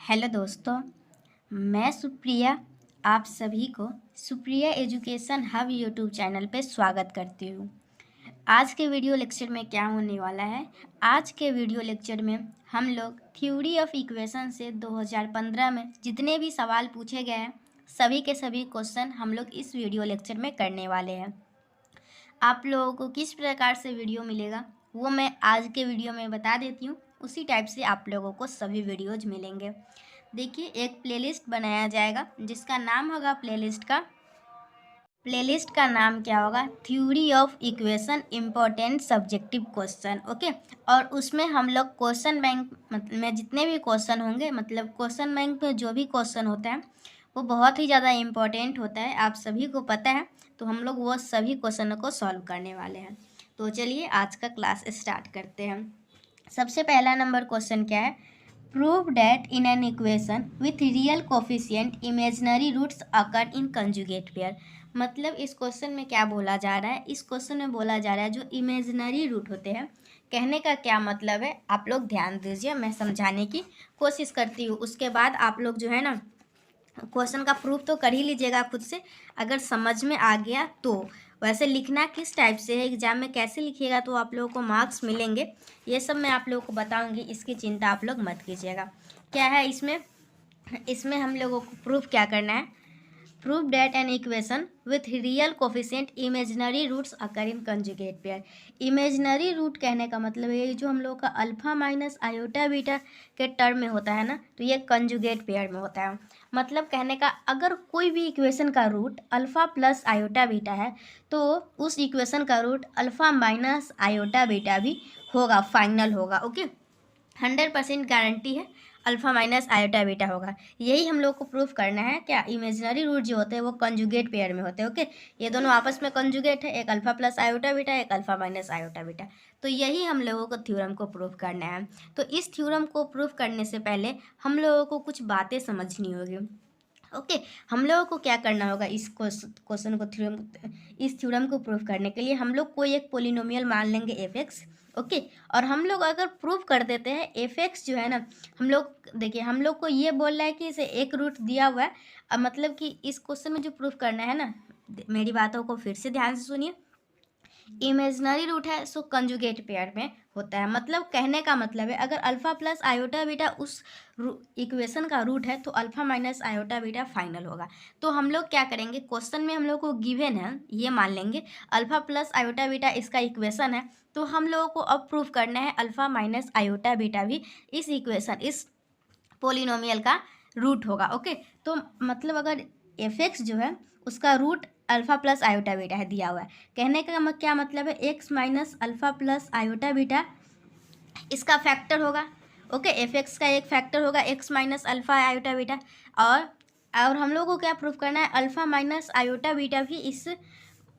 Hello दोस्तों, मैं सुप्रिया आप सभी को Supriya education hub YouTube channel पे स्वागत करती हूँ। आज के वीडियो लेक्चर में क्या होने वाला है? आज के वीडियो लेक्चर में हम लोग थ्योरी ऑफ इक्वेशन से 2015 में जितने भी सवाल पूछे गए हैं सभी के सभी क्वेश्चन हम लोग इस वीडियो लेक्चर में करने वाले हैं। आप लोगों को किस प्रकार से वीडियो मिलेगा वो मैं आज के वीडियो में बता देती हूँ। उसी टाइप से आप लोगों को सभी वीडियोज मिलेंगे। देखिए, एक प्लेलिस्ट बनाया जाएगा जिसका नाम होगा प्लेलिस्ट का नाम क्या होगा? Theory of equation important subjective question. Okay, और उसमें हम लोग क्वेश्चन बैंक में जितने भी क्वेश्चन होंगे, मतलब क्वेश्चन बैंक में जो भी क्वेश्चन होता है वो बहुत ही ज़्यादा इम्पोर्टेंट होता है, आप सभी को पता है। तो हम लोग वो सभी क्वेश्चनों को सॉल्व करने वाले हैं। तो चलिए आज का क्लास स्टार्ट करते हैं। सबसे पहला नंबर क्वेश्चन क्या है? Prove that in an equation with real coefficient imaginary roots occur in conjugate pair. मतलब इस क्वेश्चन में क्या बोला जा रहा है? इस क्वेश्चन में बोला जा रहा है जो इमेजिनरी रूट होते हैं, कहने का क्या मतलब है आप लोग ध्यान दीजिए, मैं समझाने की कोशिश करती हूँ। उसके बाद आप लोग जो है ना क्वेश्चन का प्रूफ तो कर ही लीजिएगा खुद से, अगर समझ में आ गया तो। वैसे लिखना किस टाइप से है, एग्जाम में कैसे लिखिएगा तो आप लोगों को मार्क्स मिलेंगे, ये सब मैं आप लोगों को बताऊंगी, इसकी चिंता आप लोग मत कीजिएगा। क्या है इसमें? इसमें हम लोगों को प्रूफ क्या करना है? Prove that an equation with real coefficient imaginary roots occur in conjugate pair. Imaginary root कहने का मतलब ये जो हम लोग का अल्फा माइनस आयोटा बीटा के टर्म में होता है ना, तो ये कंजुगेट पेयर में होता है। मतलब कहने का अगर कोई भी इक्वेशन का root alpha plus iota beta है तो उस इक्वेशन का root alpha minus iota beta भी होगा, फाइनल होगा। ओके, 100% गारंटी है अल्फा माइनस आयोटा बीटा होगा। यही हम लोग को प्रूफ करना है। क्या? इमेजिनरी रूट जो होते हैं वो कंजुगेट पेयर में होते हैं। ओके, ये दोनों आपस में कंजुगेट है, एक अल्फा प्लस आयोटा बीटा, एक अल्फा माइनस आयोटा बीटा। तो यही हम लोगों को थ्योरम को प्रूफ करना है। तो इस थ्योरम को प्रूफ करने से पहले हम लोगों को कुछ बातें समझनी होगी। ओके, हम लोगों को क्या करना होगा? इस क्वेश्चन को इस थ्योरम को प्रूफ करने के लिए हम लोग कोई एक पोलिनोमियल मान लेंगे एफ एक्स। ओके, और हम लोग अगर प्रूफ कर देते हैं एफ एक्स जो है ना, हम लोग देखिए हम लोग को ये बोल रहा है कि इसे एक रूट दिया हुआ है। अब मतलब कि इस क्वेश्चन में जो प्रूफ करना है ना, मेरी बातों को फिर से ध्यान से सुनिए। इमेजिनरी रूट है सो कंजुगेट पेयर में होता है। मतलब कहने का मतलब है अगर अल्फा प्लस आयोटा बीटा उस इक्वेशन का रूट है तो alpha minus iota beta final होगा। तो हम लोग क्या करेंगे, क्वेश्चन में हम लोग को गिवन है, ये मान लेंगे अल्फा प्लस आयोटा बीटा इसका इक्वेशन है, तो हम लोगों को अब प्रूफ करना है अल्फा माइनस आयोटा बीटा भी इस इक्वेशन, इस पोलिनोमियल का रूट होगा। ओके, तो मतलब अगर एफ एक्स जो है उसका root alpha plus iota beta है दिया हुआ है, कहने का क्या मतलब है? X minus alpha plus iota beta इसका फैक्टर होगा। ओके, एफ एक्स का एक फैक्टर होगा x minus alpha iota beta. और हम लोग को क्या प्रूफ करना है? अल्फा माइनस आयोटा बीटा भी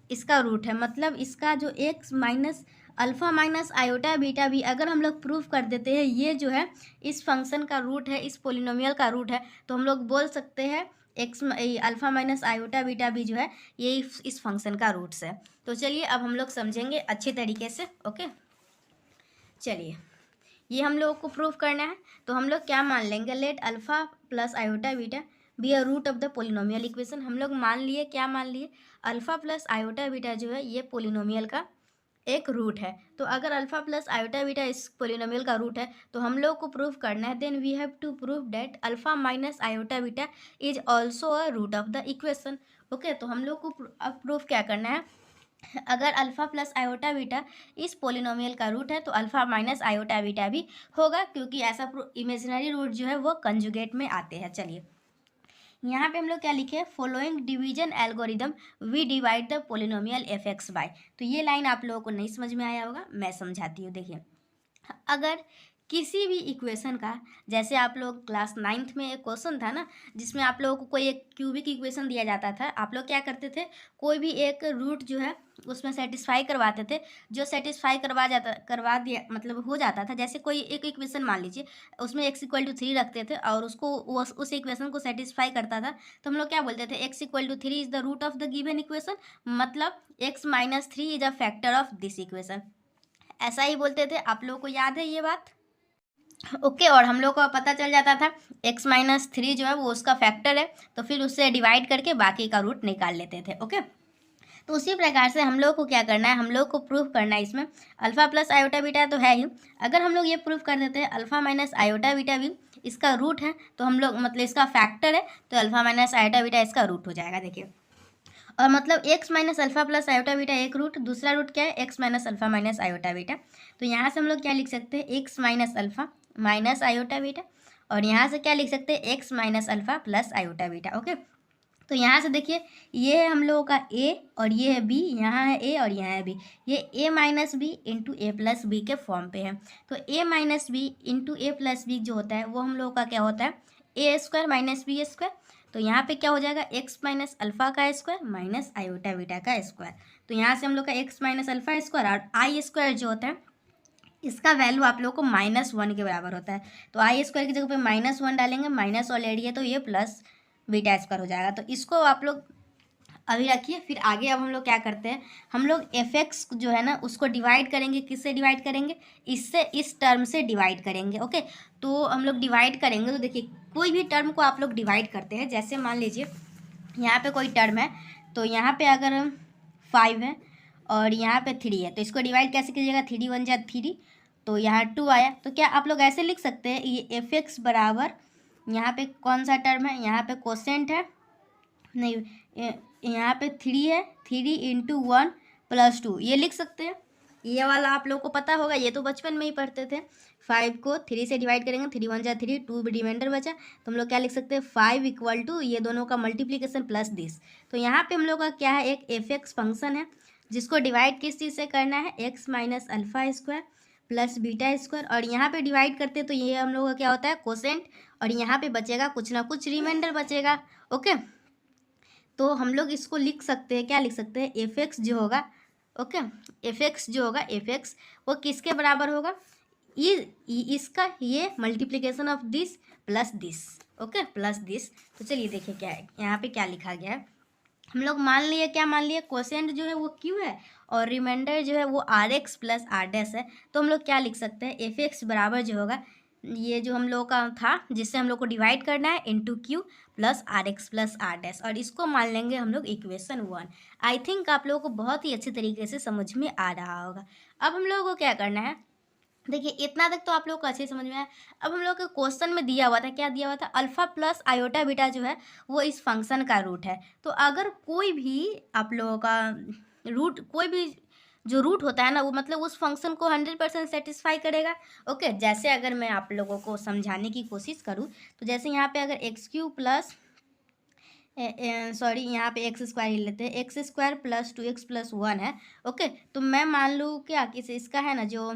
इसका रूट है। मतलब इसका जो x minus alpha minus iota beta भी अगर हम लोग प्रूफ कर देते हैं ये जो है इस फंक्शन का रूट है, इस पोलिनोमियल का रूट है, तो हम लोग बोल सकते हैं x alpha minus iota beta भी जो है ये इस फंक्शन का रूट्स है। तो चलिए अब हम लोग समझेंगे अच्छे तरीके से। ओके, चलिए ये हम लोगों को प्रूफ करना है, तो हम लोग क्या मान लेंगे? Let alpha plus iota beta be a root of the polynomial equation. हम लोग मान लिए, क्या मान लिए? अल्फा प्लस आयोटा बीटा जो है ये पोलिनोमियल का एक रूट है। तो अगर अल्फा प्लस आयोटा बीटा इस पोलिनोमियल का रूट है तो हम लोग को प्रूफ करना है, then we have to prove that alpha minus iota beta is also a root of the equation. Okay, तो हम लोग को अब प्रूफ क्या करना है? अगर अल्फा प्लस आयोटा बीटा इस पोलिनोमियल का रूट है तो अल्फा माइनस आयोटा बीटा भी होगा, क्योंकि ऐसा इमेजिनरी रूट जो है वो कंजुगेट में आते हैं। चलिए यहाँ पे हम लोग क्या लिखे? Following division algorithm we divide the polynomial f x by. तो ये लाइन आप लोगों को नहीं समझ में आया होगा, मैं समझाती हूँ। देखिए, अगर किसी भी इक्वेशन का, जैसे आप लोग क्लास 9th में एक क्वेश्चन था ना जिसमें आप लोगों को कोई एक क्यूबिक इक्वेशन दिया जाता था, आप लोग क्या करते थे? कोई भी एक रूट जो है उसमें सेटिस्फाई करवाते थे। जो सेटिस्फाई करवा दिया मतलब हो जाता था, जैसे कोई एक इक्वेशन मान लीजिए उसमें x=3 रखते थे और उसको उस इक्वेशन को सेटिस्फाई करता था, तो हम लोग क्या बोलते थे? x=3 is the root of the given equation, मतलब x-3 is a factor of this equation. ऐसा ही बोलते थे। आप लोगों को याद है ये बात? ओके। और हम लोग को पता चल जाता था x-3 जो है वो उसका फैक्टर है, तो फिर उससे डिवाइड करके बाकी का रूट निकाल लेते थे। ओके। तो उसी प्रकार से हम लोग को क्या करना है, हम लोग को प्रूफ करना है इसमें अल्फा प्लस आयोटा बीटा तो है ही। अगर हम लोग ये प्रूफ कर देते हैं अल्फा माइनस आयोटा बीटा भी इसका रूट है, तो हम लोग मतलब इसका फैक्टर है, तो अल्फा माइनस आयोटा बीटा इसका रूट हो जाएगा। देखिए, और मतलब x minus alpha plus iota beta एक रूट, दूसरा रूट क्या है, x minus alpha minus iota beta. तो यहाँ से हम लोग क्या लिख सकते हैं, x minus alpha minus iota beta, और यहाँ से क्या लिख सकते हैं, x minus alpha plus iota beta. Okay. तो यहाँ से देखिए, ये है हम लोगों का ए और ये है बी, यहाँ है ए और यहाँ है बी। ये ए माइनस बी इंटू ए प्लस बी के फॉर्म पे है। तो ए माइनस बी इंटू ए प्लस बी जो होता है वो हम लोगों का क्या होता है, ए स्क्वायर माइनस बी स्क्वायर। तो यहाँ पे क्या हो जाएगा, एक्स माइनस अल्फा का स्क्वायर माइनस आयोटा बीटा का स्क्वायर। तो यहाँ से हम लोग का एक्स माइनस अल्फा स्क्वायर और आई स्क्वायर जो होता है इसका वैल्यू आप लोग को -1 के बराबर होता है। तो आई स्क्वायर की जगह पे -1 डालेंगे, माइनस ऑलरेडी है तो ये प्लस बीटा स्क्वायर हो जाएगा। तो इसको आप लोग अभी रखिए। फिर आगे अब हम लोग क्या करते हैं, हम लोग एफ एक्स जो है ना उसको डिवाइड करेंगे, किससे डिवाइड करेंगे, इससे, इस टर्म से डिवाइड करेंगे। ओके। तो हम लोग डिवाइड करेंगे, तो देखिए कोई भी टर्म को आप लोग डिवाइड करते हैं, जैसे मान लीजिए यहाँ पे कोई टर्म है, तो यहाँ पे अगर 5 है और यहाँ पे 3 है, तो इसको डिवाइड कैसे कीजिएगा, 3 1 जा 3, तो यहाँ 2 आया। तो क्या आप लोग ऐसे लिख सकते हैं, ये एफ एक्स बराबर, यहाँ पे कौन सा टर्म है, यहाँ पे कोसेंट है, नहीं, यहाँ पे 3 है, 3 इंटू 1 प्लस 2, ये लिख सकते हैं। ये वाला आप लोग को पता होगा, ये तो बचपन में ही पढ़ते थे। 5 को 3 से डिवाइड करेंगे, 3 1 जा 3, 2 रिमाइंडर बचा, तो हम लोग क्या लिख सकते हैं, 5 इक्वल टू ये दोनों का मल्टीप्लीकेशन प्लस दिस। तो यहाँ पे हम लोग का क्या है, एक एफ एक्स फंक्शन है जिसको डिवाइड किस चीज़ से करना है, x minus alpha square plus beta square, और यहाँ पे डिवाइड करते हैं तो ये हम लोग का क्या होता है, कोसेंट, और यहाँ पे बचेगा कुछ ना कुछ रिमाइंडर बचेगा। ओके। तो हम लोग इसको लिख सकते हैं, क्या लिख सकते हैं, एफ एक्स जो होगा, ओके, एफ एक्स जो होगा, एफ एक्स वो किसके बराबर होगा, ये इसका, ये multiplication of this plus this. Okay, plus this. तो चलिए देखिए क्या है, यहाँ पे क्या लिखा गया है, हम लोग मान लिए, क्या मान लिए, कोसेंट जो है वो क्यू है और रिमाइंडर जो है वो r x plus are dash है। तो हम लोग क्या लिख सकते हैं, एफ एक्स बराबर जो होगा, ये जो हम लोग का था जिससे हम लोग को डिवाइड करना है, into q plus r x plus are dash, और इसको मान लेंगे हम लोग इक्वेशन 1। आई थिंक आप लोगों को बहुत ही अच्छे तरीके से समझ में आ रहा होगा। अब हम लोगों को क्या करना है, देखिए इतना तक तो आप लोग को अच्छे समझ में आया। अब हम लोग के क्वेश्चन में दिया हुआ था, क्या दिया हुआ था, अल्फा प्लस आयोटा बीटा जो है वो इस फंक्शन का रूट है। तो अगर कोई भी आप लोगों का रूट, कोई भी जो रूट होता है ना, वो मतलब उस फंक्शन को 100% सेटिस्फाई करेगा। ओके। जैसे अगर मैं आप लोगों को समझाने की कोशिश करूँ, तो जैसे यहाँ पे अगर एक्स क्यू प्लस, सॉरी यहाँ पे एक्स स्क्वायर ही लेते हैं, x square plus 2x plus 1 है। ओके। तो मैं मान लूँ क्या कि इसका है ना जो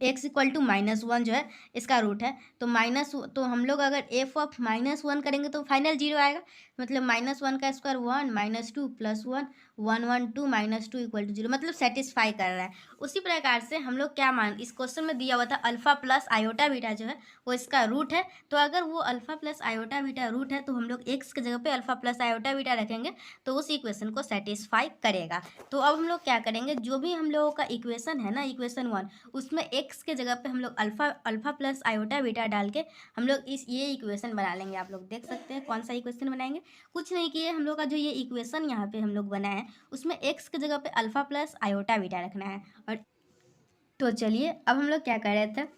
x इक्वल टू -1 जो है इसका रूट है, तो हम लोग अगर एफ ऑफ -1 करेंगे तो फाइनल 0 आएगा, मतलब -1 का स्क्वायर 1, -2 प्लस 1, 1 1 2 -2 इक्वल टू 0, मतलब सेटिस्फाई कर रहा है। उसी प्रकार से हम लोग क्या मान, इस क्वेश्चन में दिया हुआ था अल्फा प्लस आयोटा बीटा जो है वो इसका रूट है। तो अगर वो alpha plus iota beta root है, तो हम लोग एक्स की जगह पे अल्फा प्लस आयोटा बीटा रखेंगे, तो उस इक्वेशन को सेटिस्फाई करेगा। तो अब हम लोग क्या करेंगे, जो भी हम लोगों का इक्वेशन है ना, इक्वेशन 1, उसमें एक्स के जगह पे हम लोग अल्फा प्लस आयोटा बीटा डाल के हम लोग ये इक्वेशन बना लेंगे। आप लोग देख सकते हैं कौन सा इक्वेशन बनाएंगे, कुछ नहीं किए, हम लोग का जो ये इक्वेशन यहाँ पे हम लोग बनाए हैं उसमें एक्स की जगह पे अल्फा प्लस आयोटा बीटा रखना है। और तो चलिए अब हम लोग क्या कर रहे थे,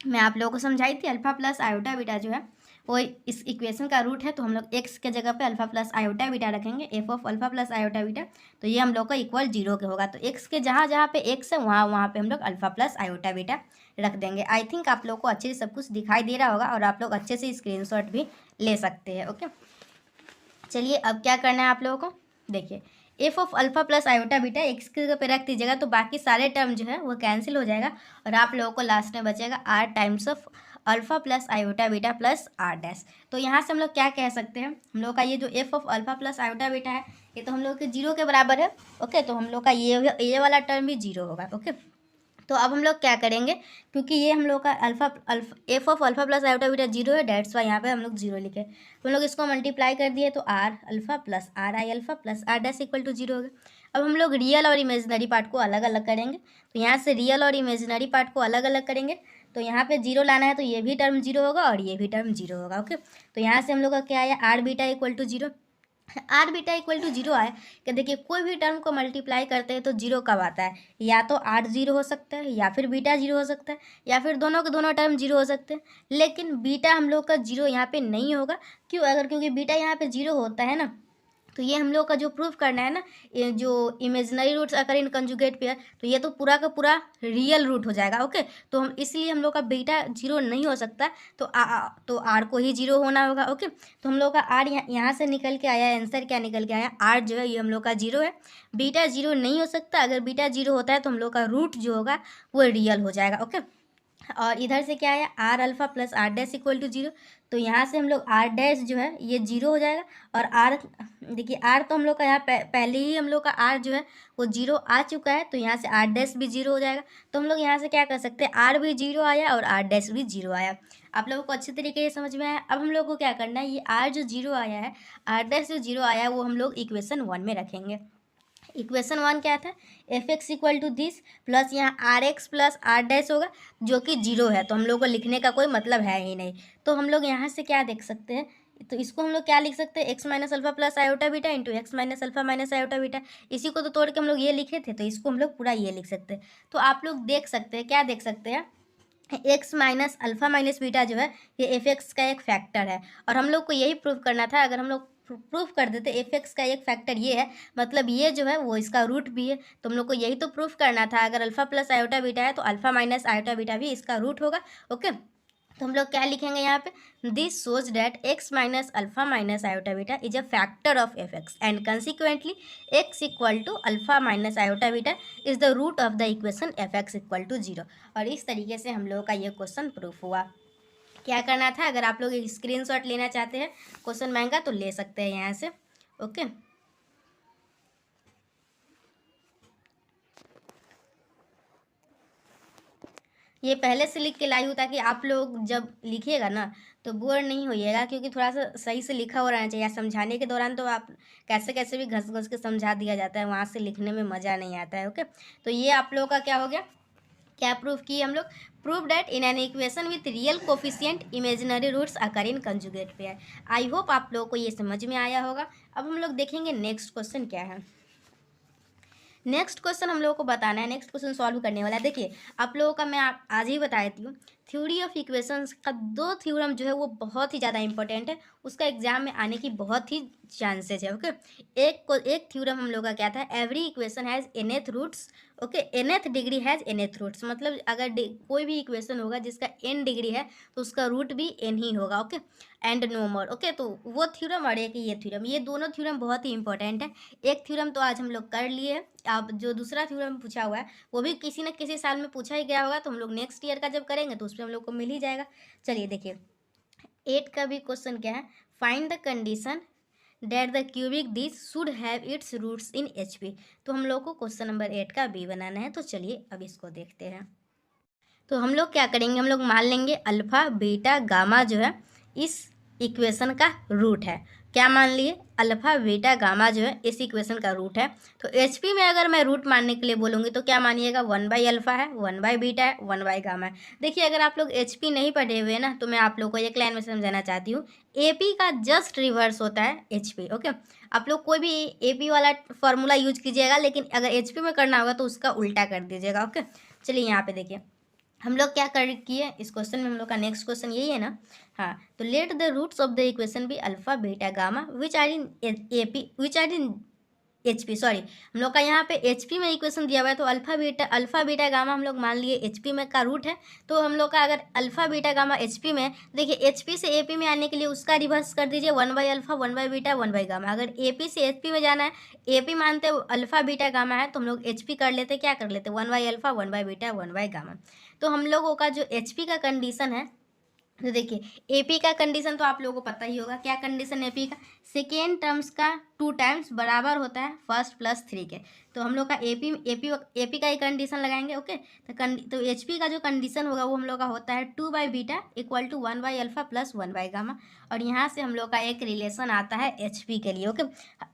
मैं आप लोगों को समझाई थी, अल्फा प्लस आयोटा बीटा जो है वो इस इक्वेशन का रूट है, तो हम लोग एक्स के जगह पे अल्फा प्लस आयोटा बीटा रखेंगे, F of alpha plus iota beta, तो ये हम लोग का इक्वल 0 के होगा। तो एक्स के जहाँ जहाँ पे एक्स है वहाँ पे हम लोग अल्फा प्लस आयोटा बीटा रख देंगे। आई थिंक आप लोग को अच्छे से सब कुछ दिखाई दे रहा होगा और आप लोग अच्छे से स्क्रीनशॉट भी ले सकते हैं। ओके। चलिए अब क्या करना है आप लोगों को, देखिए F of alpha plus iota beta x की जगह पे रख दीजिएगा, तो बाकी सारे टर्म जो है वो कैंसिल हो जाएगा और आप लोगों को लास्ट में बचेगा r times of alpha plus iota beta plus are dash. तो यहाँ से हम लोग क्या कह सकते हैं, हम लोग का ये जो F of alpha plus iota beta है ये तो हम लोग के 0 के बराबर है। ओके। तो हम लोग का ये वाला टर्म भी 0 होगा। ओके। तो अब हम लोग क्या करेंगे, क्योंकि ये हम लोग का F of alpha plus iota beta 0 है, डेट्स वाई यहाँ पे हम लोग 0 लिखे, तो हम लोग इसको मल्टीप्लाई कर दिए, तो r alpha plus r i alpha plus are dash equal to 0 हो गया। अब हम लोग रियल और इमेजिनरी पार्ट को अलग अलग करेंगे, तो यहाँ से रियल और इमेजिनरी पार्ट को अलग अलग करेंगे, तो यहाँ पे जीरो लाना है, तो ये भी टर्म जीरो होगा और ये भी टर्म जीरो होगा। ओके, तो यहाँ से हम लोग का क्या आया, r beta equal to zero. R beta equal to zero आए कि देखिए कोई भी टर्म को मल्टीप्लाई करते हैं तो जीरो कब आता है, या तो आर जीरो हो सकता है, या फिर बीटा जीरो हो सकता है, या फिर दोनों के दोनों टर्म जीरो हो सकते हैं। लेकिन बीटा हम लोग का जीरो यहाँ पे नहीं होगा। क्यों? क्योंकि बीटा यहाँ पे जीरो होता है ना, तो ये हम लोग का जो प्रूफ करना है ना, ये जो इमेजिनरी रूट्स अगर इन कंजुगेट पेयर, तो ये तो पूरा का पूरा रियल रूट हो जाएगा। ओके, तो हम इसलिए हम लोग का बीटा जीरो नहीं हो सकता, तो तो आर को ही जीरो होना होगा। ओके, तो हम लोग का आर यहाँ से निकल के आया, आंसर क्या निकल के आया, आर जो है ये हम लोग का जीरो है। बीटा जीरो नहीं हो सकता, अगर बीटा जीरो होता है तो हम लोग का रूट जो होगा वो रियल हो जाएगा। ओके, और इधर से क्या आया, r alpha plus are dash equal to zero, तो यहाँ से हम लोग आर डैश जो है ये जीरो हो जाएगा। और आर देखिए, आर तो हम लोग का यहाँ पहले ही हम लोग का आर जो है वो जीरो आ चुका है, तो यहाँ से आर डैश भी जीरो हो जाएगा। तो हम लोग यहाँ से क्या कर सकते हैं, आर भी जीरो आया और आर डैश भी जीरो आया। आप लोगों को अच्छे तरीके से समझ में आया। अब हम लोग को क्या करना है, ये आर जो जीरो आया है, आर डैश जो जीरो आया है, वो हम लोग इक्वेशन 1 में रखेंगे। इक्वेशन 1 क्या था, F x equal to this plus यहाँ R x plus are dash होगा जो कि जीरो है, तो हम लोग को लिखने का कोई मतलब है ही नहीं। तो हम लोग यहाँ से क्या देख सकते हैं, तो इसको हम लोग क्या लिख सकते हैं, x minus alpha plus iota beta into x minus alpha minus iota beta. इसी को तो तोड़ के हम लोग ये लिखे थे, तो इसको हम लोग पूरा ये लिख सकते हैं। तो आप लोग देख सकते हैं, क्या देख सकते हैं, x minus alpha minus beta जो है ये एफ एक्स का एक फैक्टर है। और हम लोग को यही प्रूव करना था। अगर हम लोग प्रूफ कर देते एफ एक्स का एक फैक्टर ये है, मतलब ये जो है वो इसका रूट भी है, तो हम लोग को यही तो प्रूफ करना था। अगर अल्फा प्लस आयोटा बीटा है तो अल्फा माइनस आयोटा बीटा भी इसका रूट होगा। ओके, तो हम लोग क्या लिखेंगे यहाँ पे, this shows that x minus alpha minus iota beta is a factor of f x and consequently x equal to alpha minus iota beta is the root of the equation f x equal to zero. और इस तरीके से हम लोगों का ये question proof हुआ। क्या करना था, अगर आप लोग एक स्क्रीनशॉट लेना चाहते हैं क्वेश्चन बैंक का तो ले सकते हैं यहाँ से। ओके, ये पहले से लिख के लाई हूँ ताकि आप लोग जब लिखिएगा ना तो बोर नहीं होइएगा, क्योंकि थोड़ा सा सही से लिखा हो रहना चाहिए। समझाने के दौरान तो आप कैसे कैसे भी घस घस के समझा दिया जाता है, वहाँ से लिखने में मज़ा नहीं आता है। ओके, तो ये आप लोगों का क्या हो गया, क्या प्रूफ किए हम लोग, prove that in an equation with real coefficient imaginary roots occur in conjugate pair. I hope आप लोगों को ये समझ में आया होगा। अब हम लोग देखेंगे नेक्स्ट क्वेश्चन क्या है। नेक्स्ट क्वेश्चन हम लोगों को बताना है, नेक्स्ट क्वेश्चन सॉल्व करने वाला है। देखिए आप लोगों का मैं आज ही बता देती हूँ, थ्योरी ऑफ इक्वेशंस का दो थ्योरम जो है वो बहुत ही ज़्यादा इंपॉर्टेंट है, उसका एग्जाम में आने की बहुत ही चांसेज है। ओके, एक थ्योरम हम लोग का क्या था, every equation has nth roots. Okay, nth degree has nth roots, मतलब अगर कोई भी इक्वेशन होगा जिसका n डिग्री है तो उसका रूट भी n ही होगा। Okay, and no more. Okay, तो वो थ्योरम और एक ये थ्योरम, ये दोनों थ्योरम बहुत ही इंपॉर्टेंट है। एक थ्योरम तो आज हम लोग कर लिए हैं, अब जो दूसरा थ्योरम पूछा हुआ है वो भी किसी न किसी साल में पूछा ही गया होगा, तो हम लोग नेक्स्ट ईयर का जब करेंगे तो उसमें हम लोग को मिल ही जाएगा। चलिए देखिए, 8 का भी क्वेश्चन क्या है, find the condition that the cubic this should have its roots in HP। तो हम लोग को क्वेश्चन नंबर 8 का बी बनाना है। तो चलिए अब इसको देखते हैं। तो हम लोग क्या करेंगे, हम लोग मान लेंगे अल्फ़ा बीटा गामा जो है इस इक्वेशन का रूट है। क्या मान लिए, अल्फ़ा बीटा गामा जो है इस इक्वेशन का रूट है। तो HP में अगर मैं रूट मानने के लिए बोलूँगी तो क्या मानिएगा, 1 बाई अल्फ़ा है, 1 बाई बीटा है, 1 बाई गामा है। देखिए अगर आप लोग HP नहीं पढ़े हुए ना तो मैं आप लोग को एक लाइन में समझाना चाहती हूँ, AP का जस्ट रिवर्स होता है HP। ओके, आप लोग कोई भी AP वाला फॉर्मूला यूज कीजिएगा, लेकिन अगर HP में करना होगा तो उसका उल्टा कर दीजिएगा। ओके, चलिए यहाँ पे देखिए हम लोग क्या कर किए इस क्वेश्चन में, हम लोग का नेक्स्ट क्वेश्चन यही है ना। हाँ, तो let the roots of the equation be alpha beta gamma which are in AP which are in HP। Sorry, हम लोग का यहाँ पे HP में इक्वेशन दिया हुआ है, तो अल्फा बीटा गामा हम लोग मान लिए HP में का रूट है। तो हम लोग का अगर अल्फा बीटा गामा HP में, देखिए HP से AP में आने के लिए उसका रिवर्स कर दीजिए, 1 by alpha 1 by beta 1 by gamma. अगर AP से HP में जाना है, AP मानते अल्फा बीटा गामा है, तो हम लोग HP कर लेते, क्या कर लेते, 1 by alpha 1 by beta 1 by gamma. तो हम लोगों का जो HP का कंडीशन है तो देखिए एपी का कंडीशन तो आप लोगों को पता ही होगा, क्या कंडीशन एपी का, सेकेंड टर्म्स का 2 टाइम्स बराबर होता है फर्स्ट प्लस 3 के। तो हम लोग का एपी का ही कंडीशन लगाएंगे। ओके, तो एचपी का जो कंडीशन होगा वो हम लोग का होता है 2/बीटा इक्वल टू 1/अल्फा प्लस 1/गामा। और यहाँ से हम लोग का एक रिलेशन आता है एचपी के लिए। ओके,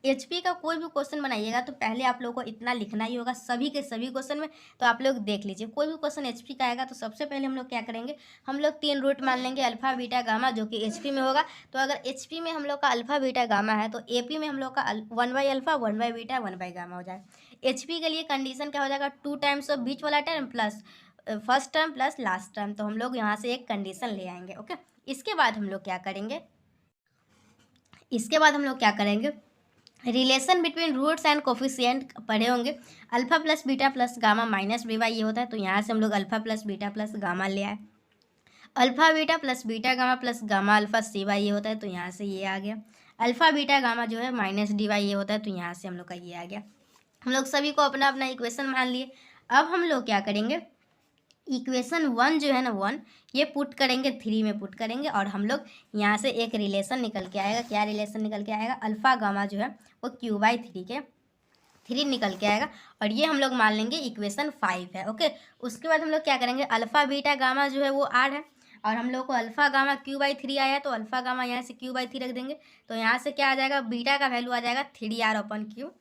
एचपी का कोई भी क्वेश्चन बनाइएगा तो पहले आप लोग को इतना लिखना ही होगा सभी के सभी क्वेश्चन में। तो आप लोग देख लीजिए, कोई भी क्वेश्चन एचपी का आएगा तो सबसे पहले हम लोग क्या करेंगे, हम लोग 3 रूट मान लेंगे अल्फा बीटा गामा, जो कि एचपी में होगा। तो अगर एचपी में हम लोग का अल्फा बीटा गामा है तो एपी में हम लोग का 1/अल्फा 1/बीटा 1/गामा हो जाएगा। एचपी के लिए कंडीशन क्या हो जाएगा, 2 टाइम्स ऑफ बीच वाला term plus first term plus last term. तो हम लोग यहाँ से एक कंडीशन ले आएंगे। ओके, इसके बाद हम लोग क्या करेंगे, relation between roots and coefficient पढ़े होंगे। Alpha plus beta plus gamma minus B Y ये होता है। तो यहाँ से हम लोग alpha plus beta plus gamma ले आए। Alpha beta plus beta gamma plus gamma alpha C Y ये होता है। तो यहाँ से ये आ गया। अल्फा बीटा गामा जो है माइनस डी वाई ये होता है। तो यहाँ से हम लोग का ये आ गया। हम लोग सभी को अपना अपना इक्वेशन मान लिए। अब हम लोग क्या करेंगे, इक्वेशन 1 जो है ना 1, ये पुट करेंगे 3 में पुट करेंगे और हम लोग यहाँ से एक रिलेशन निकल के आएगा। क्या रिलेशन निकल के आएगा, अल्फा गामा जो है वो Q/3 के 3 निकल के आएगा। और ये हम लोग मान लेंगे इक्वेशन 5 है। ओके, उसके बाद हम लोग क्या करेंगे, अल्फा बीटा गामा जो है वो R है और हम लोग को अल्फा गामा Q/3 आया तो अल्फा गामा यहाँ से Q/3 रख देंगे। तो यहाँ से क्या आ जाएगा, बीटा का वैल्यू आ जाएगा 3R/Q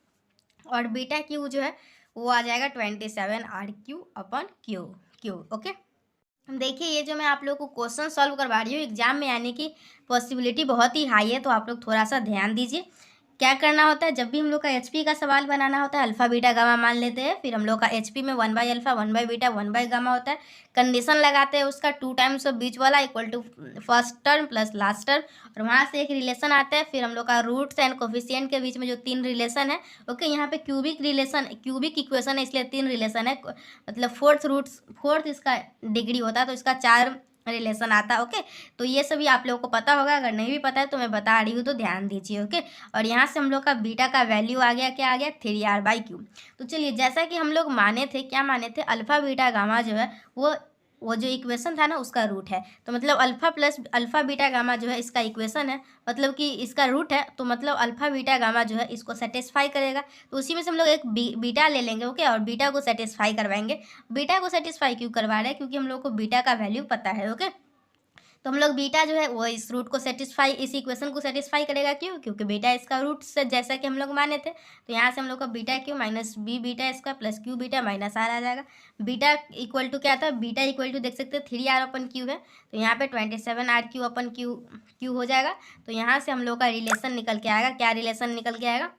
और बीटा Q जो है वो आ जाएगा 27R/Q/Q। ओके, देखिए ये जो मैं आप लोग को क्वेश्चन सॉल्व करवा रही हूँ एग्जाम में आने की पॉसिबिलिटी बहुत ही हाई है। तो आप लोग थोड़ा सा ध्यान दीजिए। क्या करना होता है, जब भी हम लोग का एचपी का सवाल बनाना होता है अल्फा बीटा गामा मान लेते हैं। फिर हम लोग का एचपी में 1/अल्फा 1/बीटा 1/गामा होता है। कंडीशन लगाते हैं उसका 2 टाइम्स ऑफ बीच वाला equal to first term plus last term और वहाँ से एक रिलेशन आता है। फिर हम लोग का रूट्स एंड कोफिशिएंट के बीच में जो 3 रिलेशन है। ओके, यहाँ पे क्यूबिक इक्वेशन है इसलिए 3 रिलेशन है, मतलब फोर्थ इसका डिग्री होता है तो इसका 4 रिलेशन आता है। ओके, तो ये सभी आप लोगों को पता होगा, अगर नहीं भी पता है तो मैं बता रही हूँ तो ध्यान दीजिए। ओके, और यहाँ से हम लोग का बीटा का वैल्यू आ गया, क्या आ गया, 3R/Q। तो चलिए, जैसा कि हम लोग माने थे, क्या माने थे, अल्फा बीटा गामा जो है वो जो इक्वेशन था ना उसका रूट है। तो मतलब अल्फा बीटा गामा जो है इसका इक्वेशन है, मतलब कि इसका रूट है। तो मतलब अल्फा बीटा गामा जो है इसको सेटिस्फाई करेगा। तो उसी में से हम लोग एक बीटा ले लेंगे। ओके, और बीटा को सेटिस्फाई करवाएंगे। बीटा को सेटिस्फाई क्यों करवा रहे हैं, क्योंकि हम लोग को बीटा का वैल्यू पता है। ओके, तो हम लोग बीटा जो है वो इस रूट को सेटिस्फाई, इस इक्वेशन को सेटिस्फाई करेगा। क्यों, क्योंकि बीटा इसका रूट से जैसा कि हम लोग माने थे। तो यहाँ से हम लोग का beta Q minus B beta square plus Q beta minus R आ जाएगा। बीटा इक्वल टू क्या था, बीटा इक्वल टू देख सकते हैं 3R/Q है। तो यहाँ पे 27R/Q हो जाएगा। तो यहाँ से हम लोग का रिलेशन निकल के आएगा। क्या रिलेशन निकल के आएगा,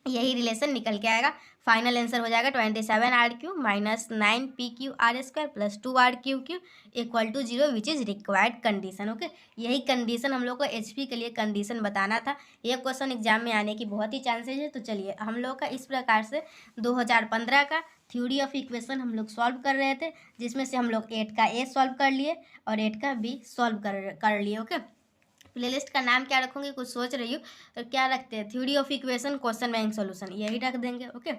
यही रिलेशन निकल के आएगा। फाइनल आंसर हो जाएगा 27R/Q minus 9PQR² plus 2R/Q equal to 0 which is required condition. Okay, यही कंडीशन हम लोग को एचपी के लिए कंडीशन बताना था। ये क्वेश्चन एग्जाम में आने की बहुत ही चांसेज है। तो चलिए, हम लोग का इस प्रकार से 2015 का थ्योरी ऑफ इक्वेशन हम लोग सॉल्व कर रहे थे, जिसमें से हम लोग 8 का ए सॉल्व कर लिए और 8 का बी सॉल्व कर लिए। ओके, प्लेलिस्ट का नाम क्या रखूँगी, कुछ सोच रही हूँ। तो क्या रखते हैं, theory of equation question bank solution, यही रख देंगे। ओके,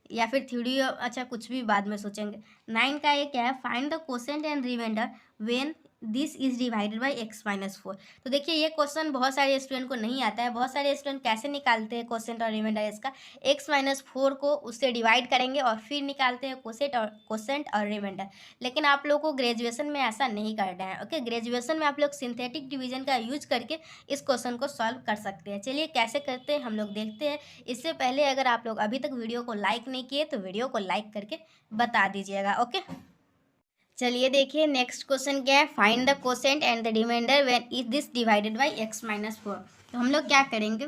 या फिर थ्योरी ऑफ, अच्छा कुछ भी बाद में सोचेंगे। 9 का ये क्या है, find the quotient and remainder when this is divided by x-4। तो देखिए ये क्वेश्चन बहुत सारे स्टूडेंट को नहीं आता है। बहुत सारे स्टूडेंट कैसे निकालते हैं कोसेंट और रिमाइंडर इसका, x-4 को उससे डिवाइड करेंगे और फिर निकालते हैं कोसेंट और रिमाइंडर। लेकिन आप लोग को ग्रेजुएशन में ऐसा नहीं करना है। ओके, ग्रेजुएशन में आप लोग सिंथेटिक डिवीजन का यूज करके इस क्वेश्चन को सॉल्व कर सकते हैं। चलिए कैसे करते हैं हम लोग देखते हैं। इससे पहले अगर आप लोग अभी तक वीडियो को लाइक नहीं किए तो वीडियो को लाइक करके बता दीजिएगा। ओके, चलिए देखिए नेक्स्ट क्वेश्चन क्या है, find the quotient and the remainder when is this divided by x-4। तो हम लोग क्या करेंगे,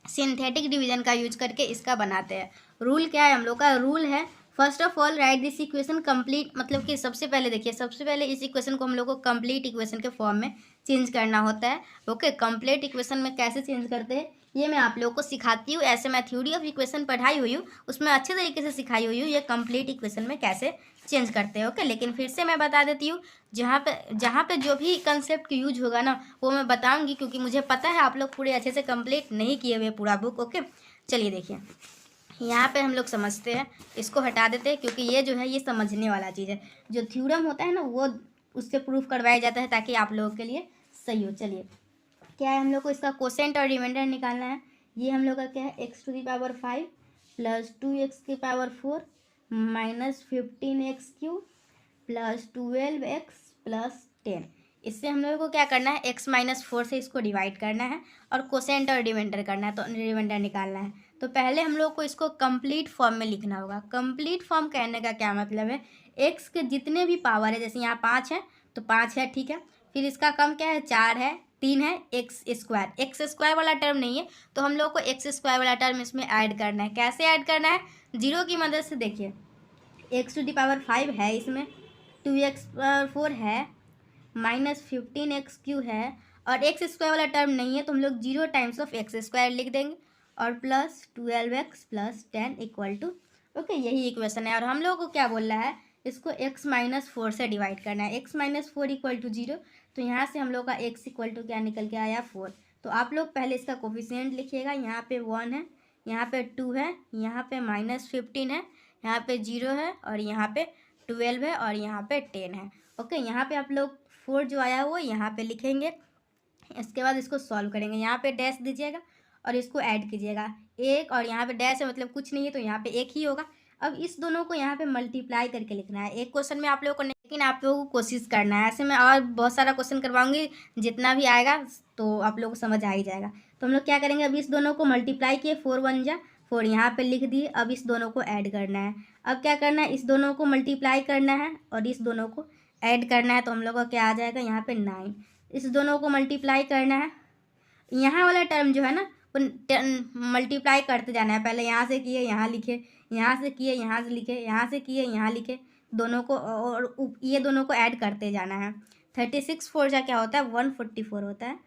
सिंथेटिक डिवीजन का यूज करके इसका बनाते हैं। रूल क्या है, हम लोग का रूल है, first of all right this equation complete, मतलब कि सबसे पहले देखिए, सबसे पहले इस इक्वेशन को हम लोग को कंप्लीट इक्वेशन के फॉर्म में चेंज करना होता है। ओके, कंप्लीट इक्वेशन में कैसे चेंज करते हैं ये मैं आप लोगों को सिखाती हूँ। ऐसे मैं थ्योरी ऑफ इक्वेशन पढ़ाई हुई हूँ, उसमें अच्छे तरीके से सिखाई हुई हूँ ये कंप्लीट इक्वेशन में कैसे चेंज करते हैं। ओके, लेकिन फिर से मैं बता देती हूँ, जहाँ पे जो भी कंसेप्ट की यूज होगा ना वो मैं बताऊँगी, क्योंकि मुझे पता है आप लोग पूरे अच्छे से कंप्लीट नहीं किए हुए पूरा बुक। ओके, चलिए देखिए यहाँ पे हम लोग समझते हैं, इसको हटा देते हैं क्योंकि ये जो है ये समझने वाला चीज़ है। जो थ्योरम होता है ना वो उससे प्रूफ करवाया जाता है ताकि आप लोगों के लिए सही हो। चलिए क्या है, हम लोग को इसका कोसेंट और रिमाइंडर निकालना है। ये हम लोग का क्या है, x to the power 5 plus 2x की power 4 minus 15x³ plus 12x plus 10। इससे हम लोगों को क्या करना है, x-4 से इसको डिवाइड करना है और कोसेंट और रिमाइंडर करना है, तो रिमाइंडर निकालना है। तो पहले हम लोग को इसको कंप्लीट फॉर्म में लिखना होगा। कंप्लीट फॉर्म कहने का क्या मतलब है, x के जितने भी पावर है, जैसे यहाँ 5 है तो 5 है, ठीक है। फिर इसका कम क्या है, 4 है, 3 है, एक्स स्क्वायर वाला टर्म नहीं है तो हम लोग को एक्स स्क्वायर वाला टर्म इसमें ऐड करना है। कैसे ऐड करना है, जीरो की मदद से। देखिए एक्स टू दी पावर 5 है, इसमें 2x/4 है, माइनस 15x³ है, और एक्स स्क्वायर वाला टर्म नहीं है तो हम लोग 0 टाइम्स ऑफ एक्स स्क्वायर लिख देंगे और plus 12x plus 10 equal to, okay, यही इक्वेशन है। और हम लोग को क्या बोल रहा है, इसको x-4 से डिवाइड करना है। x-4 इक्वल टू 0, तो यहाँ से हम लोग का x इक्वल टू क्या निकल के आया, 4। तो आप लोग पहले इसका कोफिशिएंट लिखिएगा। यहाँ पे 1 है, यहाँ पे 2 है, यहाँ पे -15 है, यहाँ पे 0 है, और यहाँ पे 12 है, और यहाँ पे 10 है। ओके, यहाँ पे आप लोग 4 जो आया वो यहाँ पे लिखेंगे। इसके बाद इसको सॉल्व करेंगे। यहाँ पे डैश दीजिएगा और इसको ऐड कीजिएगा। एक और यहाँ पे डैश है मतलब कुछ नहीं है, तो यहाँ पे एक ही होगा। अब इस दोनों को यहाँ पे मल्टीप्लाई करके लिखना है। एक क्वेश्चन में आप लोगों को नहीं, लेकिन आप लोगों को कोशिश करना है। ऐसे मैं और बहुत सारा क्वेश्चन करवाऊंगी, जितना भी आएगा तो आप लोगों को समझ आ ही जाएगा। तो हम लोग क्या करेंगे, अब इस दोनों को मल्टीप्लाई किए, 4 1 जा 4 यहाँ पे लिख दिए। अब इस दोनों को ऐड करना है। अब क्या करना है, इस दोनों को मल्टीप्लाई करना है और इस दोनों को ऐड करना है। तो हम लोग का क्या आ जाएगा, यहाँ पे 9। इस दोनों को मल्टीप्लाई करना है। यहाँ वाला टर्म जो है ना, मल्टीप्लाई करते जाना है। पहले यहाँ से किए यहाँ लिखे, यहाँ से किए यहाँ से लिखे, यहाँ से किए यहाँ लिखे, दोनों को, और ये दोनों को ऐड करते जाना है। 36 4 जा क्या होता है, 144 होता है।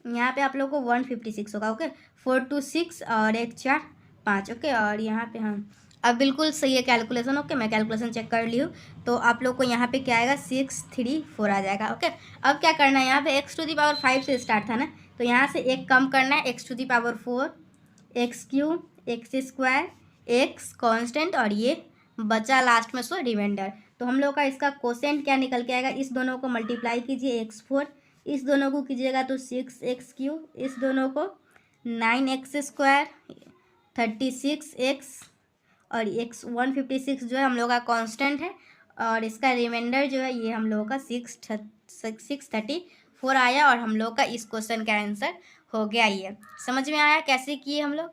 यहाँ पे आप लोग को 156 होगा। ओके, 4 2 6 और 1 4 5। ओके, और यहाँ पे हम अब बिल्कुल सही है कैलकुलेशन। ओके, मैं कैलकुलेशन चेक कर ली हूँ। तो आप लोग को यहाँ पे क्या आएगा, 6 3 4 आ जाएगा। ओके, अब क्या करना है, यहाँ पे x टू दी पावर 5 से स्टार्ट था ना, तो यहाँ से एक कम करना है, x to the power 4, x³ x square, x constant, और ये बचा लास्ट में सो रिमाइंडर। तो हम लोग का इसका कोसेंट क्या निकल के आएगा, इस दोनों को मल्टीप्लाई कीजिए, x4, इस दोनों को कीजिएगा तो 6x³, इस दोनों को 9x² 36x, और x 156 जो है हम लोग का कांस्टेंट है, और इसका रिमाइंडर जो है ये हम लोगों का 634 आया। और हम लोग का इस क्वेश्चन का आंसर हो गया। ये समझ में आया कैसे किए हम लोग।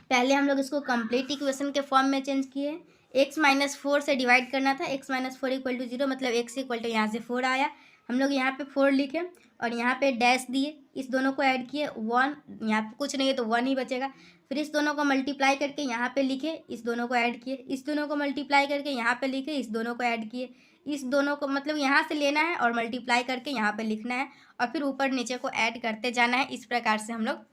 पहले हम लोग इसको कंप्लीट इक्वेशन के फॉर्म में चेंज किए। x-4 से डिवाइड करना था, x-4 इक्वल टू 0, मतलब x इक्वल टू यहाँ से 4 आया। हम लोग यहाँ पे 4 लिखे और यहाँ पे डैश दिए, इस दोनों को ऐड किए, 1, यहाँ पे कुछ नहीं है तो 1 ही बचेगा। फिर इस दोनों को मल्टीप्लाई करके यहाँ पे लिखे, इस दोनों को ऐड किए, इस दोनों को मल्टीप्लाई करके यहाँ पे लिखे, इस दोनों को ऐड किए, इस दोनों को मतलब यहाँ से लेना है और मल्टीप्लाई करके यहाँ पे लिखना है, और फिर ऊपर नीचे को ऐड करते जाना है। इस प्रकार से हम लोग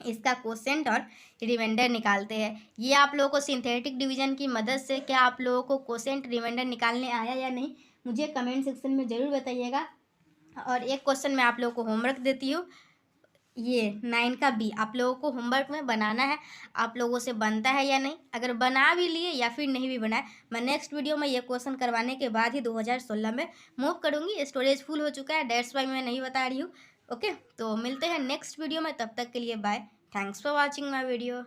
इसका कोसेंट और रिमाइंडर निकालते हैं। ये आप लोगों को सिंथेटिक डिवीजन की मदद से क्या आप लोगों को कोसेंट रिमाइंडर निकालने आया या नहीं, मुझे कमेंट सेक्शन में ज़रूर बताइएगा। और एक क्वेश्चन मैं आप लोगों को होमवर्क देती हूँ, ये 9 का बी आप लोगों को होमवर्क में बनाना है। आप लोगों से बनता है या नहीं, अगर बना भी लिए या फिर नहीं भी बनाए, मैं नेक्स्ट वीडियो में ये क्वेश्चन करवाने के बाद ही 2016 में मूव करूँगी। स्टोरेज फुल हो चुका है, दैट्स वाई मैं नहीं बता रही हूँ। ओके, तो मिलते हैं नेक्स्ट वीडियो में, तब तक के लिए bye. Thanks for watching my video.